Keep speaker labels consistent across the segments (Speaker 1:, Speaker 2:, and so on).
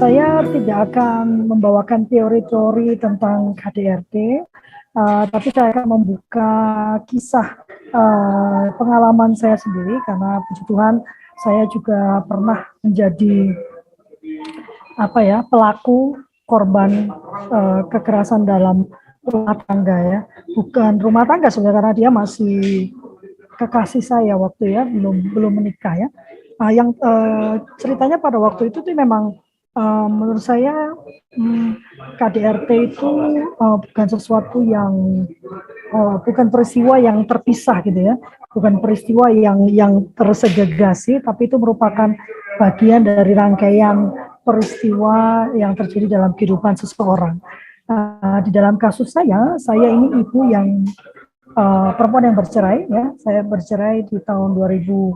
Speaker 1: Saya tidak akan membawakan teori-teori tentang KDRT, tapi saya akan membuka kisah pengalaman saya sendiri, karena puji Tuhan saya juga pernah menjadi pelaku korban kekerasan dalam rumah tangga ya. Bukan rumah tangga sebenarnya, karena dia masih kekasih saya waktu ya, belum menikah ya. Yang ceritanya pada waktu itu tuh memang menurut saya KDRT itu bukan sesuatu yang bukan peristiwa yang terpisah gitu ya, bukan peristiwa yang tersegregasi, tapi itu merupakan bagian dari rangkaian peristiwa yang terjadi dalam kehidupan seseorang. Di dalam kasus saya ini ibu yang perempuan yang bercerai ya. Saya bercerai di tahun 2011,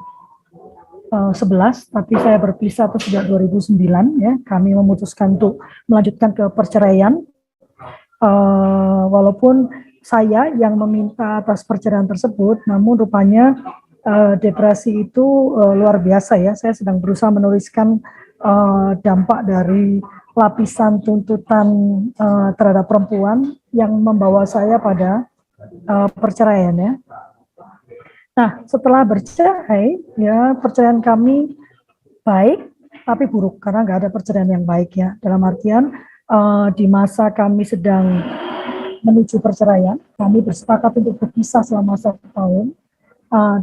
Speaker 1: tapi saya berpisah itu sejak 2009 ya. Kami memutuskan untuk melanjutkan ke perceraian, walaupun saya yang meminta atas perceraian tersebut, namun rupanya depresi itu luar biasa ya. Saya sedang berusaha menuliskan dampak dari lapisan tuntutan terhadap perempuan yang membawa saya pada perceraian ya. Nah, setelah bercerai ya, perceraian kami baik tapi buruk, karena nggak ada perceraian yang baik ya. Dalam artian di masa kami sedang menuju perceraian, kami bersepakat untuk berpisah selama 1 tahun.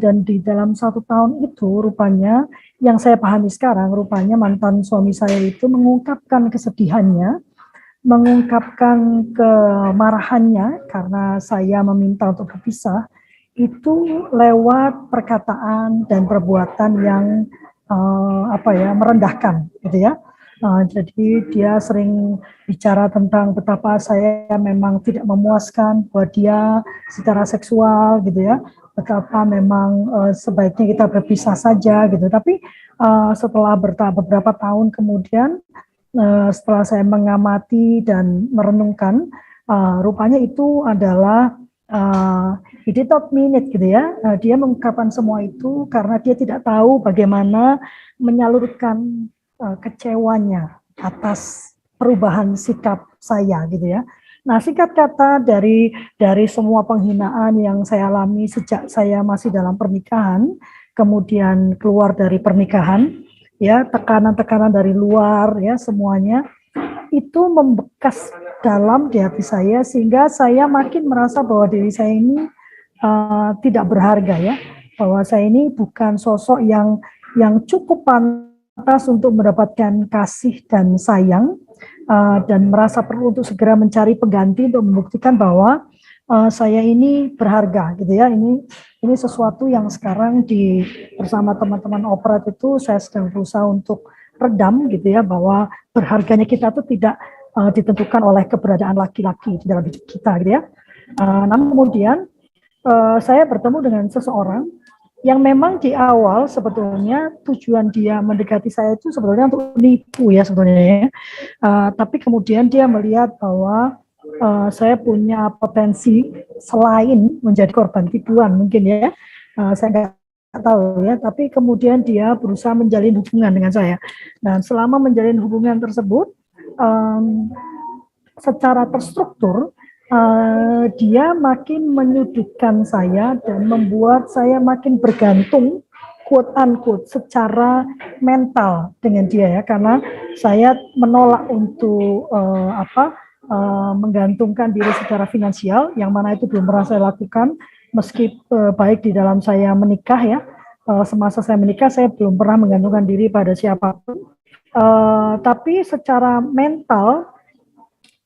Speaker 1: Dan di dalam 1 tahun itu rupanya, yang saya pahami sekarang, rupanya mantan suami saya itu mengungkapkan kesedihannya, mengungkapkan kemarahannya karena saya meminta untuk berpisah, itu lewat perkataan dan perbuatan yang merendahkan gitu ya. Jadi dia sering bicara tentang betapa saya memang tidak memuaskan buat dia secara seksual gitu ya, betapa memang sebaiknya kita berpisah saja gitu. Tapi setelah beberapa tahun kemudian, setelah saya mengamati dan merenungkan, rupanya itu adalah he did not mean it gitu ya. Dia mengungkapkan semua itu karena dia tidak tahu bagaimana menyalurkan kecewanya atas perubahan sikap saya gitu ya. Nah, singkat kata, dari semua penghinaan yang saya alami sejak saya masih dalam pernikahan, kemudian keluar dari pernikahan, ya, tekanan-tekanan dari luar, ya, semuanya itu membekas dalam di hati saya, sehingga saya makin merasa bahwa diri saya ini tidak berharga ya, bahwa saya ini bukan sosok yang cukup pantas untuk mendapatkan kasih dan sayang, dan merasa perlu untuk segera mencari pengganti untuk membuktikan bahwa saya ini berharga gitu ya. Ini sesuatu yang sekarang bersama teman-teman operat itu saya sedang berusaha untuk redam gitu ya, bahwa berharganya kita itu tidak ditentukan oleh keberadaan laki-laki di dalam hidup kita gitu ya. Namun kemudian saya bertemu dengan seseorang yang memang di awal sebetulnya tujuan dia mendekati saya itu sebetulnya untuk nipu ya sebetulnya ya. Tapi kemudian dia melihat bahwa saya punya potensi selain menjadi korban tipuan mungkin ya. Saya nggak tahu ya, tapi kemudian dia berusaha menjalin hubungan dengan saya. Dan selama menjalin hubungan tersebut, secara terstruktur, dia makin menyudutkan saya dan membuat saya makin bergantung, quote unquote, secara mental dengan dia ya, karena saya menolak untuk menggantungkan diri secara finansial, yang mana itu belum pernah saya lakukan, meski baik di dalam saya menikah ya, semasa saya menikah saya belum pernah menggantungkan diri pada siapapun, tapi secara mental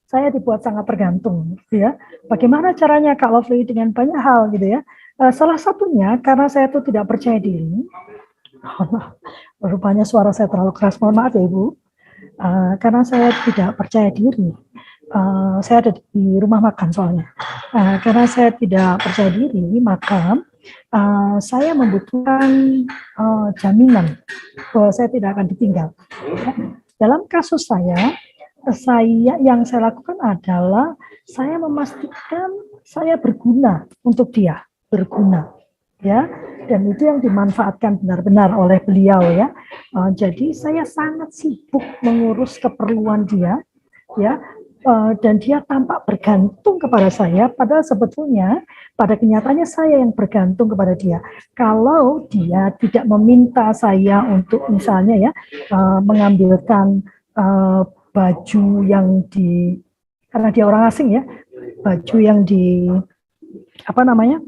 Speaker 1: saya dibuat sangat tergantung, gitu ya. Bagaimana caranya Kak Lovely dengan banyak hal gitu ya. Salah satunya karena saya tuh tidak percaya diri. Rupanya suara saya terlalu keras, mohon maaf ya Ibu. Karena saya tidak percaya diri. Saya ada di rumah makan soalnya. Karena saya tidak percaya diri, maka saya membutuhkan jaminan bahwa saya tidak akan ditinggal. Dalam kasus saya yang saya lakukan adalah saya memastikan saya berguna untuk dia, berguna, ya. dan itu yang dimanfaatkan benar-benar oleh beliau ya. Jadi saya sangat sibuk mengurus keperluan dia ya, dan dia tampak bergantung kepada saya, padahal sebetulnya pada kenyataannya saya yang bergantung kepada dia. Kalau dia tidak meminta saya untuk misalnya ya mengambilkan baju yang karena dia orang asing ya, baju yang apa namanya,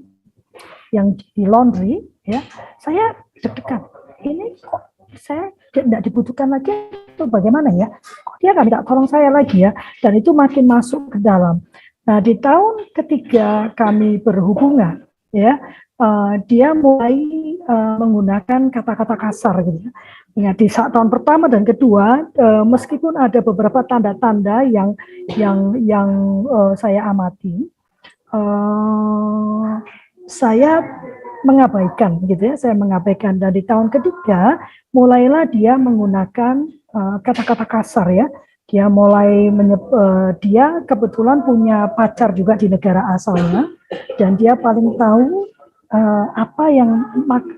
Speaker 1: yang di laundry ya, saya deg-degan. Ini kok saya tidak dibutuhkan lagi atau bagaimana ya? Kok dia nggak minta tolong saya lagi ya? Dan itu makin masuk ke dalam. Nah, di tahun ketiga kami berhubungan ya, dia mulai menggunakan kata-kata kasar gitu ya. Ya, di saat tahun pertama dan kedua, meskipun ada beberapa tanda-tanda yang saya amati, saya mengabaikan gitu ya, saya mengabaikan. Dan di tahun ketiga mulailah dia menggunakan kata-kata kasar ya. Dia mulai dia kebetulan punya pacar juga di negara asalnya, dan dia paling tahu apa yang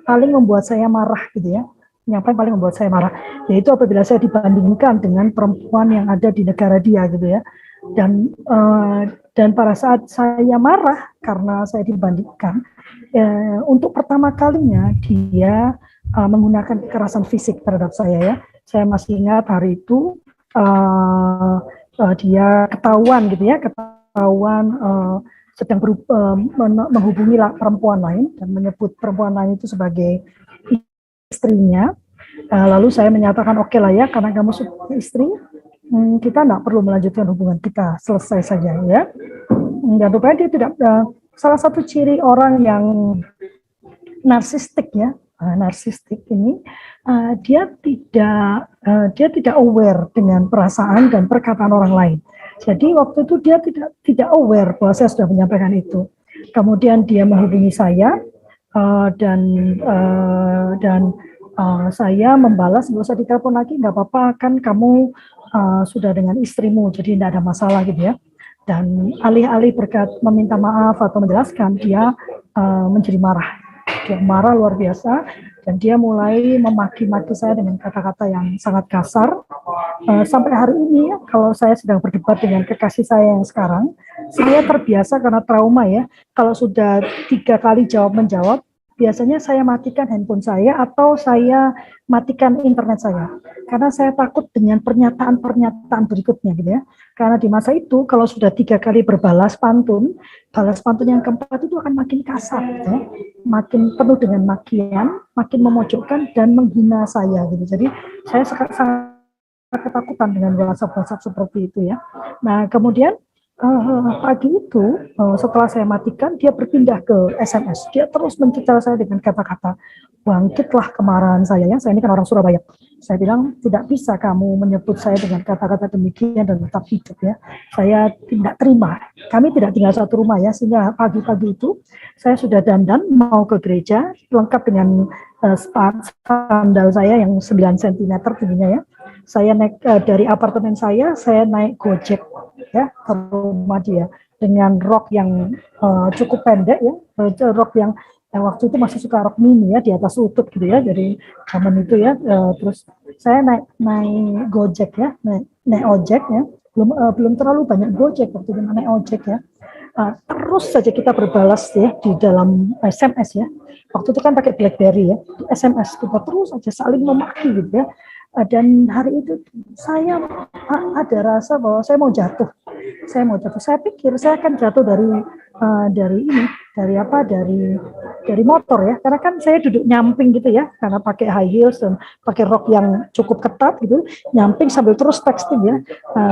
Speaker 1: paling membuat saya marah gitu ya. Yang paling membuat saya marah yaitu apabila saya dibandingkan dengan perempuan yang ada di negara dia gitu ya. Dan pada saat saya marah karena saya dibandingkan, untuk pertama kalinya dia menggunakan kekerasan fisik terhadap saya ya. Saya masih ingat hari itu dia ketahuan gitu ya, sedang menghubungi perempuan lain dan menyebut perempuan lain itu sebagai istrinya. Lalu saya menyatakan oke lah ya, karena kamu sudah istri, kita tidak perlu melanjutkan hubungan kita, selesai saja ya. Dan rupanya dia tidak, salah satu ciri orang yang narsistik ya, narsistik ini dia tidak aware dengan perasaan dan perkataan orang lain. Jadi waktu itu dia tidak aware bahwa saya sudah menyampaikan itu. Kemudian dia menghubungi saya dan saya membalas, nggak usah ditelepon lagi, nggak apa-apa kan kamu sudah dengan istrimu, jadi tidak ada masalah gitu ya. Dan alih-alih meminta maaf atau menjelaskan, dia menjadi marah. Dia marah luar biasa, dan dia mulai memaki-maki saya dengan kata-kata yang sangat kasar. Sampai hari ini ya, kalau saya sedang berdebat dengan kekasih saya yang sekarang, saya terbiasa karena trauma ya, kalau sudah 3 kali jawab-menjawab, biasanya saya matikan handphone saya atau saya matikan internet saya. Karena saya takut dengan pernyataan-pernyataan berikutnya gitu ya. Karena di masa itu kalau sudah 3 kali balas pantun yang keempat itu akan makin kasar gitu ya. Makin penuh dengan makian, makin memojokkan dan menghina saya gitu. Jadi saya sangat ketakutan dengan WhatsApp seperti itu ya. Nah, kemudian pagi itu setelah saya matikan, dia berpindah ke SMS. Dia terus mencecar saya dengan kata-kata, bangkitlah kemarahan saya ya. Saya ini kan orang Surabaya. Saya bilang tidak bisa kamu menyebut saya dengan kata-kata demikian dan tetap hidup ya. Saya tidak terima. Kami tidak tinggal satu rumah ya, sehingga pagi-pagi itu saya sudah dandan mau ke gereja lengkap dengan sandal saya yang 9 cm tingginya ya. Saya naik dari apartemen saya naik Gojek ya ke rumah dia dengan rok yang cukup pendek ya, rok yang waktu itu masih suka rok mini ya, di atas lutut gitu ya, jadi zaman itu ya. Terus saya naik Gojek ya, naik ojek ya, belum terlalu banyak Gojek waktu itu, naik ojek ya. Terus saja kita berbalas ya di dalam SMS ya. Waktu itu kan pakai BlackBerry ya, SMS kita terus saja saling memaki gitu ya. Dan hari itu saya ada rasa bahwa saya mau jatuh. Saya pikir saya akan jatuh dari motor ya, karena kan saya duduk nyamping gitu ya, karena pakai high heels dan pakai rok yang cukup ketat gitu, nyamping sambil terus texting ya.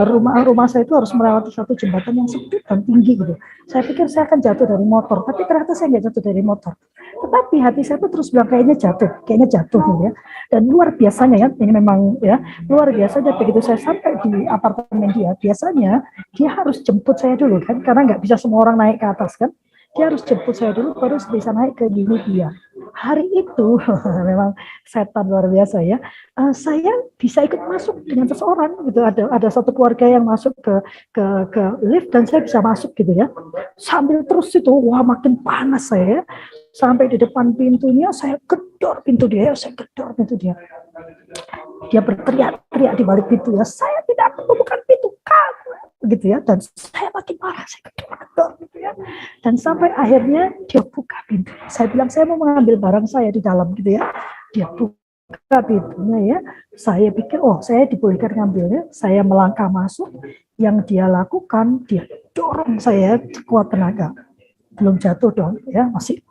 Speaker 1: Rumah saya itu harus melewati satu jembatan yang sempit dan tinggi gitu. Saya pikir saya akan jatuh dari motor, tapi ternyata saya nggak jatuh dari motor. Tetapi hati saya tuh terus bilang kayaknya jatuh gitu ya. Dan luar biasanya ya, ini memang ya luar biasanya, begitu saya sampai di apartemen dia, biasanya dia harus jemput saya dulu kan, karena nggak bisa semua orang naik ke atas kan. Dia harus jemput saya dulu baru bisa naik ke unit dia. Hari itu memang setan luar biasa ya. Saya bisa ikut masuk dengan seseorang gitu. Ada satu keluarga yang masuk ke lift dan saya bisa masuk gitu ya. Sambil terus itu, wah makin panas saya. sampai di depan pintunya, saya gedor pintu dia, saya gedor pintu dia. Dia berteriak-teriak di balik pintu ya, saya tidak membuka pintu kamu, begitu ya. Dan saya makin marah, saya gedor gitu ya. Dan sampai akhirnya dia buka pintu. Saya bilang saya mau mengambil barang saya di dalam gitu ya. Dia buka pintunya ya. Saya pikir oh saya dibolehkan ngambilnya. Saya melangkah masuk. Yang dia lakukan dia dorong saya sekuat tenaga. Belum jatuh dong ya, masih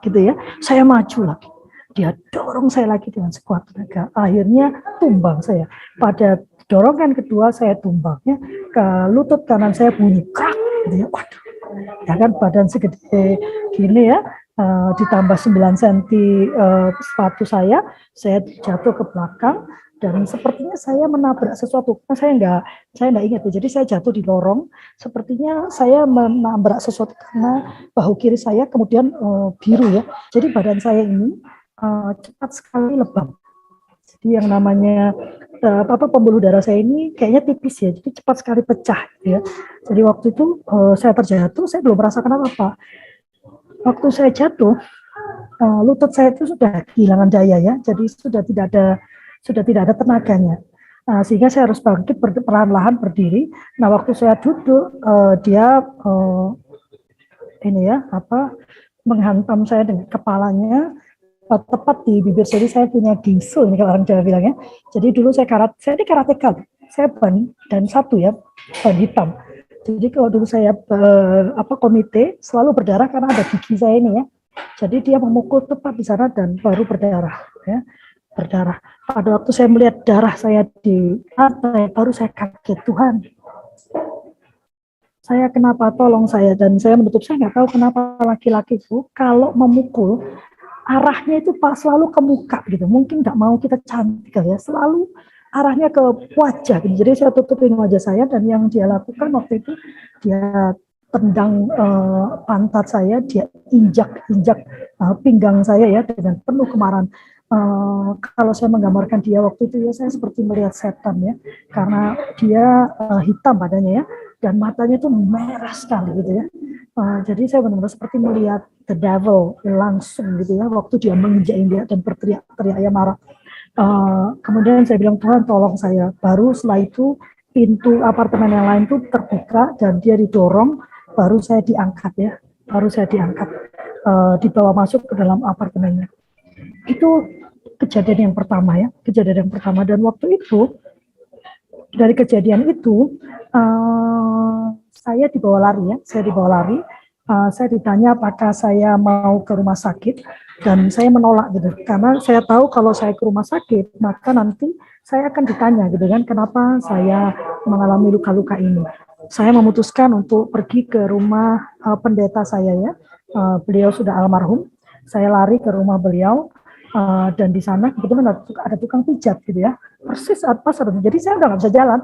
Speaker 1: gitu ya. Saya maju lagi. Dia dorong saya lagi dengan sekuat tenaga. Akhirnya tumbang saya. Pada dorongan kedua saya tumbangnya ke lutut kanan saya bunyi krak gitu ya. Waduh. Ya kan badan segede gini ya, ditambah 9 cm sepatu saya jatuh ke belakang dan sepertinya saya menabrak sesuatu. Saya nggak ingat ya. Jadi saya jatuh di lorong. Sepertinya saya menabrak sesuatu karena bahu kiri saya kemudian biru ya. Jadi badan saya ini cepat sekali lebam. Jadi yang namanya pembuluh darah saya ini kayaknya tipis ya, jadi cepat sekali pecah gitu ya. Jadi waktu itu saya terjatuh, saya belum merasakan apa-apa. Waktu saya jatuh, lutut saya itu sudah kehilangan daya ya, jadi sudah tidak ada tenaganya. Sehingga saya harus bangkit perlahan-lahan berdiri. Nah waktu saya duduk, dia menghantam saya dengan kepalanya. Tepat di bibir, jadi saya punya gingsul ini kalau orang Jawa bilangnya. Jadi dulu saya ini karateka, saya ban dan satu ya, ban hitam. Jadi kalau dulu saya komite selalu berdarah karena ada gigi saya ini ya. Jadi dia memukul tepat di sana dan baru berdarah ya, berdarah. Pada waktu saya melihat darah saya di lantai, baru saya kaget, Tuhan. Saya kenapa tolong saya, dan saya menutup, saya nggak tahu kenapa laki-laki itu kalau memukul arahnya itu selalu ke muka gitu, mungkin nggak mau kita cantik ya, selalu arahnya ke wajah gitu. Jadi saya tutupin wajah saya dan yang dia lakukan waktu itu dia tendang pantat saya, dia injak pinggang saya ya dengan penuh kemarahan. Kalau saya menggambarkan dia waktu itu ya saya seperti melihat setan ya, karena dia hitam badannya ya dan matanya tuh merah sekali gitu ya. Jadi saya benar-benar seperti melihat the devil langsung gitu ya, waktu dia menginjak dia dan berteriak-teriak ya marah. Kemudian saya bilang, Tuhan tolong saya. Baru setelah itu pintu apartemen yang lain tuh terbuka dan dia didorong, baru saya diangkat ya, dibawa masuk ke dalam apartemennya. Itu kejadian yang pertama ya, dan waktu itu dari kejadian itu saya dibawa lari. Saya ditanya apakah saya mau ke rumah sakit dan saya menolak gitu, karena saya tahu kalau saya ke rumah sakit maka nanti saya akan ditanya gitu kan, kenapa saya mengalami luka-luka ini. Saya memutuskan untuk pergi ke rumah pendeta saya ya, beliau sudah almarhum. Saya lari ke rumah beliau. Dan di sana kebetulan ada tukang pijat gitu ya, persis saat pas jadi saya udah nggak bisa jalan,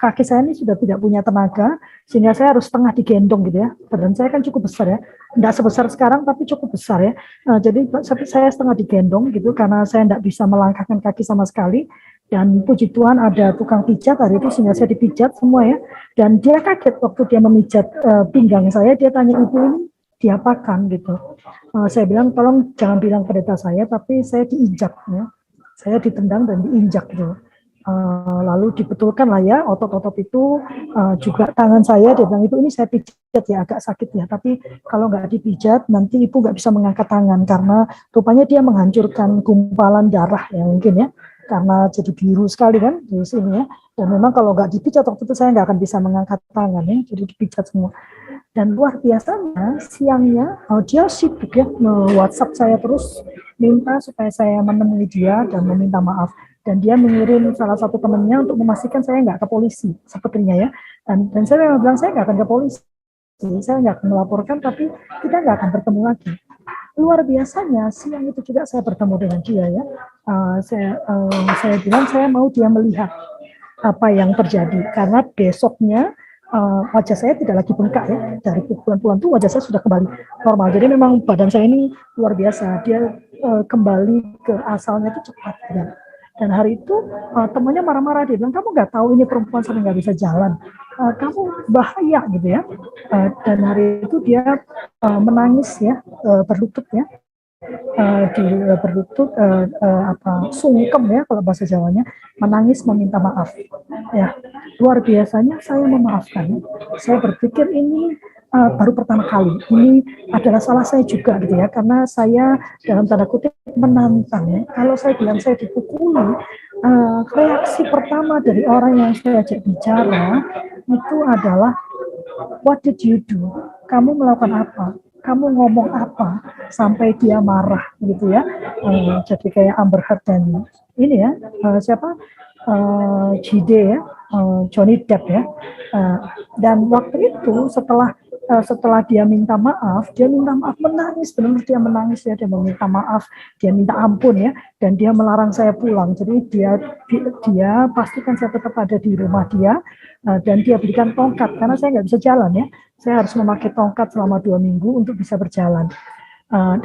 Speaker 1: kaki saya ini sudah tidak punya tenaga sehingga saya harus setengah digendong gitu ya. Badan saya kan cukup besar ya, nggak sebesar sekarang tapi cukup besar ya. Jadi saya setengah digendong gitu karena saya nggak bisa melangkahkan kaki sama sekali. Dan puji Tuhan ada tukang pijat hari itu sehingga saya dipijat semua ya. Dan dia kaget waktu dia memijat pinggang saya, dia tanya, ibu ini diapakan gitu. Saya bilang tolong jangan bilang pendeta saya, tapi saya diinjak ya, saya ditendang dan diinjak gitu. Lalu dibetulkan lah ya otot-otot itu, juga tangan saya, dia bilang itu ini saya pijat ya agak sakit ya, tapi kalau nggak dipijat nanti ibu nggak bisa mengangkat tangan karena rupanya dia menghancurkan gumpalan darah ya mungkin ya, karena jadi biru sekali kan di sini ya. Dan memang kalau nggak dipijat waktu itu saya nggak akan bisa mengangkat tangan ya, jadi dipijat semua. Dan luar biasanya siangnya dia sibuk ya, WhatsApp saya terus minta supaya saya menemui dia dan meminta maaf. Dan dia mengirim salah satu temannya untuk memastikan saya nggak ke polisi sepertinya ya. Dan saya memang bilang saya nggak akan ke polisi, saya nggak akan melaporkan, tapi kita nggak akan bertemu lagi. Luar biasanya siang itu juga saya bertemu dengan dia ya. Saya bilang saya mau dia melihat apa yang terjadi karena besoknya wajah saya tidak lagi bengkak ya, dari pukulan-pukulan itu wajah saya sudah kembali normal. Jadi memang badan saya ini luar biasa, dia kembali ke asalnya itu cepat ya. Dan hari itu temannya marah-marah, dia bilang, kamu nggak tahu ini perempuan sampai nggak bisa jalan, kamu bahaya gitu ya. Dan hari itu dia menangis ya, berlutut ya, di berlutut, sungkem ya kalau bahasa Jawanya, menangis meminta maaf. Ya, luar biasanya saya memaafkan. Saya berpikir ini baru pertama kali. Ini adalah salah saya juga gitu ya, karena saya dalam tanda kutip menantang. Ya. Kalau saya bilang saya dipukuli, reaksi pertama dari orang yang saya ajak bicara itu adalah, what did you do? Kamu melakukan apa? Kamu ngomong apa sampai dia marah gitu ya? Jadi kayak Amber Heard dan ini ya, siapa? JD ya, Johnny Depp ya. Dan waktu itu setelah dia minta maaf menangis, benar dia menangis ya, dia meminta maaf, dia minta ampun ya, dan dia melarang saya pulang. Jadi dia pastikan saya tetap ada di rumah dia, dan dia berikan tongkat karena saya nggak bisa jalan ya, saya harus memakai tongkat selama 2 minggu untuk bisa berjalan.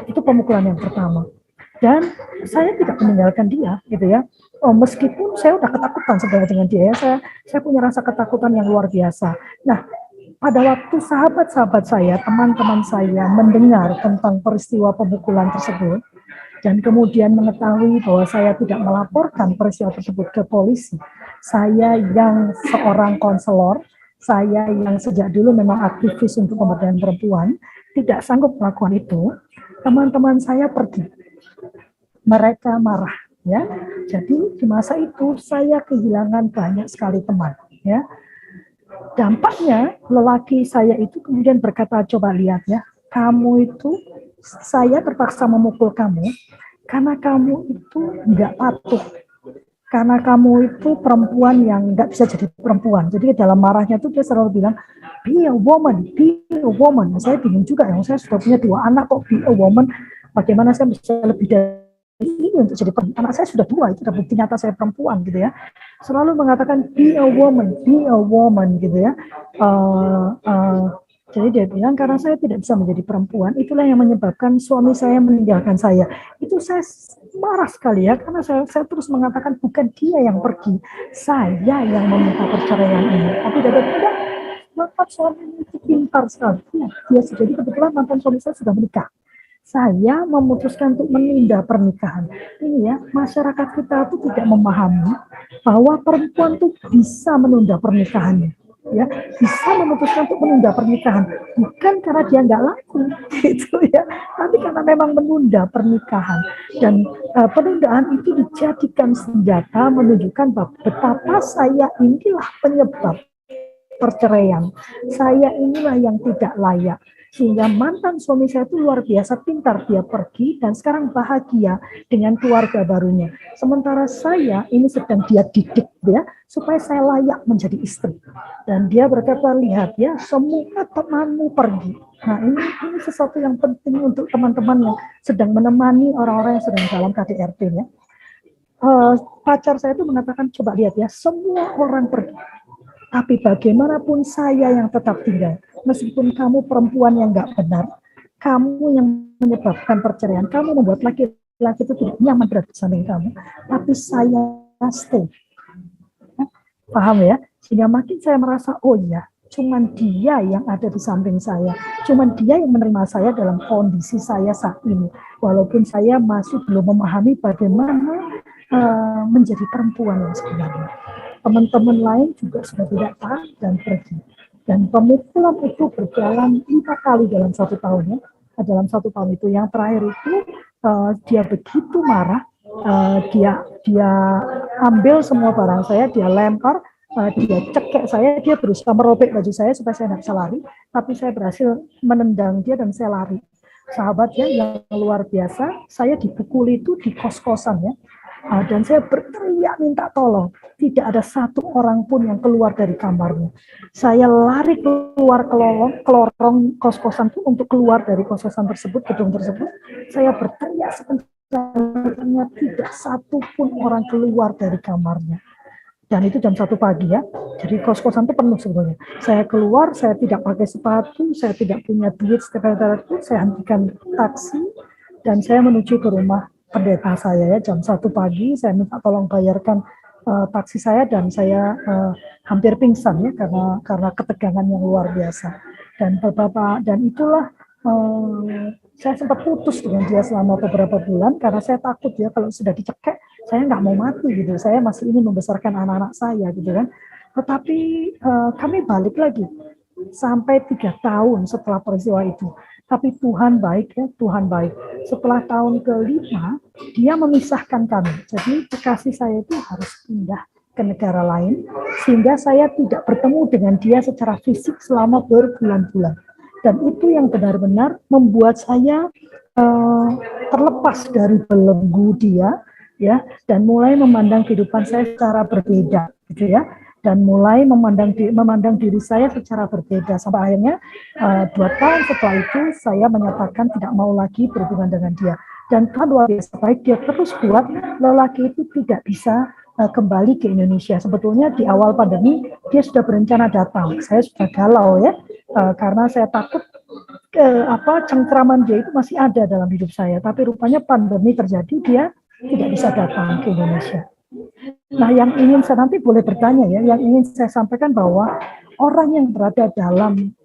Speaker 1: Itu pemukulan yang pertama. Dan saya tidak meninggalkan dia gitu ya. Meskipun saya udah ketakutan sebenarnya dengan dia ya, saya punya rasa ketakutan yang luar biasa. Nah, pada waktu sahabat-sahabat saya, teman-teman saya mendengar tentang peristiwa pemukulan tersebut, dan kemudian mengetahui bahwa saya tidak melaporkan peristiwa tersebut ke polisi, saya yang seorang konselor, saya yang sejak dulu memang aktivis untuk pemberdayaan perempuan, tidak sanggup melakukan itu, teman-teman saya pergi. Mereka marah, ya. Jadi di masa itu saya kehilangan banyak sekali teman, ya. Dampaknya lelaki saya itu kemudian berkata, coba lihat ya, kamu itu, saya terpaksa memukul kamu karena kamu itu nggak patuh, karena kamu itu perempuan yang nggak bisa jadi perempuan. Jadi dalam marahnya itu dia selalu bilang, be a woman, be a woman. Saya bingung juga, yang saya sudah punya 2 anak kok be a woman, bagaimana saya bisa lebih dari ini untuk jadi perempuan. Anak saya sudah 2, itu bukti nyata saya perempuan gitu ya. Selalu mengatakan be a woman gitu ya. Jadi dia bilang, karena saya tidak bisa menjadi perempuan, itulah yang menyebabkan suami saya meninggalkan saya. Itu saya marah sekali ya, karena saya terus mengatakan bukan dia yang pergi, saya yang meminta perceraian ini. Tapi dia tidak, mantan suami itu pintar sekali. Dia jadi kebetulan mantan suami saya sudah menikah. Saya memutuskan untuk menunda pernikahan. Ini ya, masyarakat kita tuh tidak memahami bahwa perempuan tuh bisa menunda pernikahannya. Ya, bisa memutuskan untuk menunda pernikahan, bukan karena dia nggak laku, gitu ya, tapi karena memang menunda pernikahan. Dan penundaan itu dijadikan senjata menunjukkan bahwa betapa saya inilah penyebab perceraian, saya inilah yang tidak layak. Sehingga mantan suami saya itu luar biasa pintar, dia pergi dan sekarang bahagia dengan keluarga barunya. Sementara saya ini sedang dia didik ya, supaya saya layak menjadi istri. Dan dia berkata, lihat ya, semua temanmu pergi. Nah ini sesuatu yang penting untuk teman-teman yang sedang menemani orang-orang yang sedang dalam KDRT ya. Pacar saya itu mengatakan, coba lihat ya, semua orang pergi. Tapi bagaimanapun saya yang tetap tinggal. Meskipun kamu perempuan yang nggak benar, kamu yang menyebabkan perceraian, kamu membuat laki-laki itu tidak nyaman berada di samping kamu, tapi saya stay. Paham ya? Sehingga makin saya merasa, oh iya, cuman dia yang ada di samping saya, cuman dia yang menerima saya dalam kondisi saya saat ini. Walaupun saya masih belum memahami bagaimana menjadi perempuan yang sebenarnya. Teman-teman lain juga sudah tidak tahan dan pergi. Dan pemukulan itu berjalan 5 kali dalam 1 tahun ya. Dalam 1 tahun itu, yang terakhir itu dia begitu marah, dia ambil semua barang saya, dia lempar, dia cekek saya, dia berusaha merobek baju saya supaya saya tidak bisa lari, tapi saya berhasil menendang dia dan saya lari. Sahabat ya, yang luar biasa, saya dipukuli itu di kos-kosan ya. Dan saya berteriak minta tolong. Tidak ada satu orang pun yang keluar dari kamarnya. Saya lari keluar ke lorong kos-kosan itu untuk keluar dari kos-kosan tersebut, gedung tersebut. Saya berteriak sebenarnya tidak satu pun orang keluar dari kamarnya. Dan itu jam 1 pagi ya. Jadi kos-kosan itu penuh sebetulnya. Saya keluar, saya tidak pakai sepatu, saya tidak punya duit setiap hari, saya hentikan taksi dan saya menuju ke rumah pendeta saya ya, jam 1 pagi saya minta tolong bayarkan taksi saya dan saya hampir pingsan ya karena ketegangan yang luar biasa. Dan itulah saya sempat putus dengan dia selama beberapa bulan karena saya takut ya kalau sudah dicekek saya nggak mau mati gitu, saya masih ingin membesarkan anak-anak saya gitu kan. Tetapi kami balik lagi sampai 3 tahun setelah peristiwa itu. Tapi Tuhan baik ya, Tuhan baik. Setelah tahun ke-5, dia memisahkan kami. Jadi kekasih saya itu harus pindah ke negara lain, sehingga saya tidak bertemu dengan dia secara fisik selama berbulan-bulan. Dan itu yang benar-benar membuat saya terlepas dari belenggu dia, ya, dan mulai memandang kehidupan saya secara berbeda, gitu ya. Dan mulai memandang diri saya secara berbeda sampai akhirnya 2 tahun setelah itu saya menyatakan tidak mau lagi berhubungan dengan dia. Dan Tuhan luar biasa baik, dia terus buat lelaki itu tidak bisa kembali ke Indonesia. Sebetulnya di awal pandemi dia sudah berencana datang. Saya sudah galau ya karena saya takut cengkraman dia itu masih ada dalam hidup saya. Tapi rupanya pandemi terjadi, dia tidak bisa datang ke Indonesia. Nah, yang ingin saya nanti boleh bertanya ya, yang ingin saya sampaikan bahwa orang yang berada dalam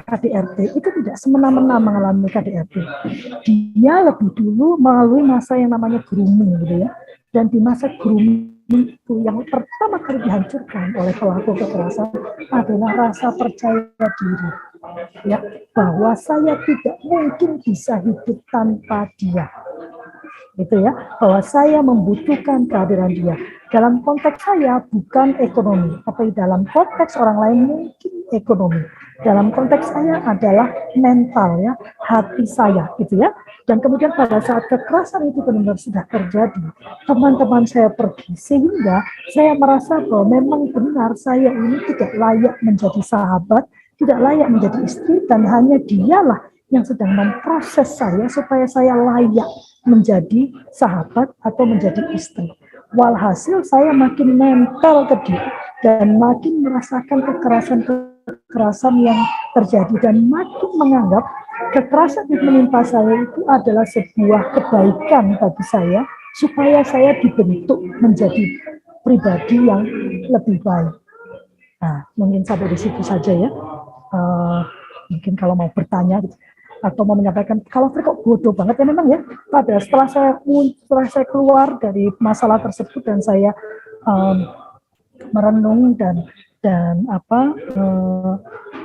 Speaker 1: KDRT itu tidak semena-mena mengalami KDRT. Dia lebih dulu melalui masa yang namanya grooming gitu ya. Dan di masa grooming itu yang pertama kali dihancurkan oleh pelaku kekerasan adalah rasa percaya diri. Ya, bahwa saya tidak mungkin bisa hidup tanpa dia. Gitu ya, bahwa saya membutuhkan kehadiran dia. Dalam konteks saya bukan ekonomi, tapi dalam konteks orang lain mungkin ekonomi. Dalam konteks saya adalah mental ya, hati saya gitu ya. Dan kemudian pada saat kekerasan itu benar-benar sudah terjadi, teman-teman saya pergi sehingga saya merasa bahwa memang benar saya ini tidak layak menjadi sahabat, tidak layak menjadi istri, dan hanya dialah yang sedang memproses saya supaya saya layak menjadi sahabat atau menjadi istri. Walhasil saya makin nempel ke dia dan makin merasakan kekerasan yang terjadi dan makin menganggap kekerasan yang menimpa saya itu adalah sebuah kebaikan bagi saya supaya saya dibentuk menjadi pribadi yang lebih baik. Nah, mungkin sampai di situ saja ya. Mungkin kalau mau bertanya gitu, atau mau menyampaikan kalau kok bodoh banget ya memang ya. Pada setelah saya keluar dari masalah tersebut dan saya merenung dan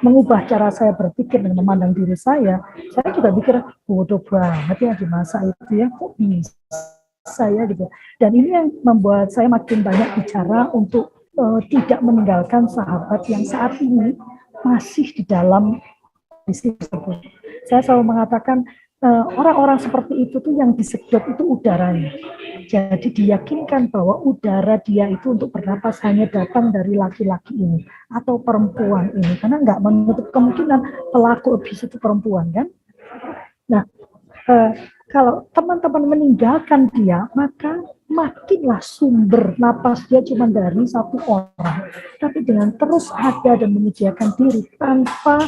Speaker 1: mengubah cara saya berpikir dan memandang diri saya juga pikir bodoh banget ya di masa itu ya, kok bisa saya gitu. Dan ini yang membuat saya makin banyak bicara untuk tidak meninggalkan sahabat yang saat ini masih di dalam kondisi tersebut. Saya selalu mengatakan orang-orang seperti itu tuh yang disedot itu udaranya. Jadi diyakinkan bahwa udara dia itu untuk bernapas hanya datang dari laki-laki ini atau perempuan ini, karena nggak menutup kemungkinan pelaku abuse itu perempuan kan. Nah, kalau teman-teman meninggalkan dia, maka makinlah sumber napas dia cuma dari satu orang. Tapi dengan terus ada dan menyediakan diri tanpa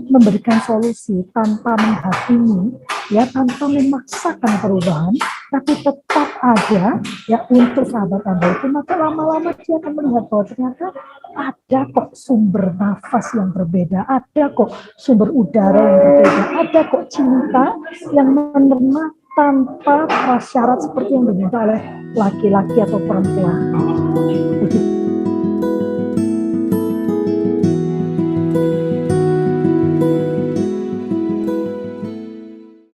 Speaker 1: memberikan solusi, tanpa menghakimi, ya, tanpa memaksakan perubahan, tapi tetap ada ya untuk sahabat Anda itu, maka lama-lama dia akan melihat bahwa ternyata ada kok sumber nafas yang berbeda, ada kok sumber udara yang berbeda, ada kok cinta yang menerima tanpa prasyarat seperti yang diminta oleh laki-laki atau perempuan. Begitu.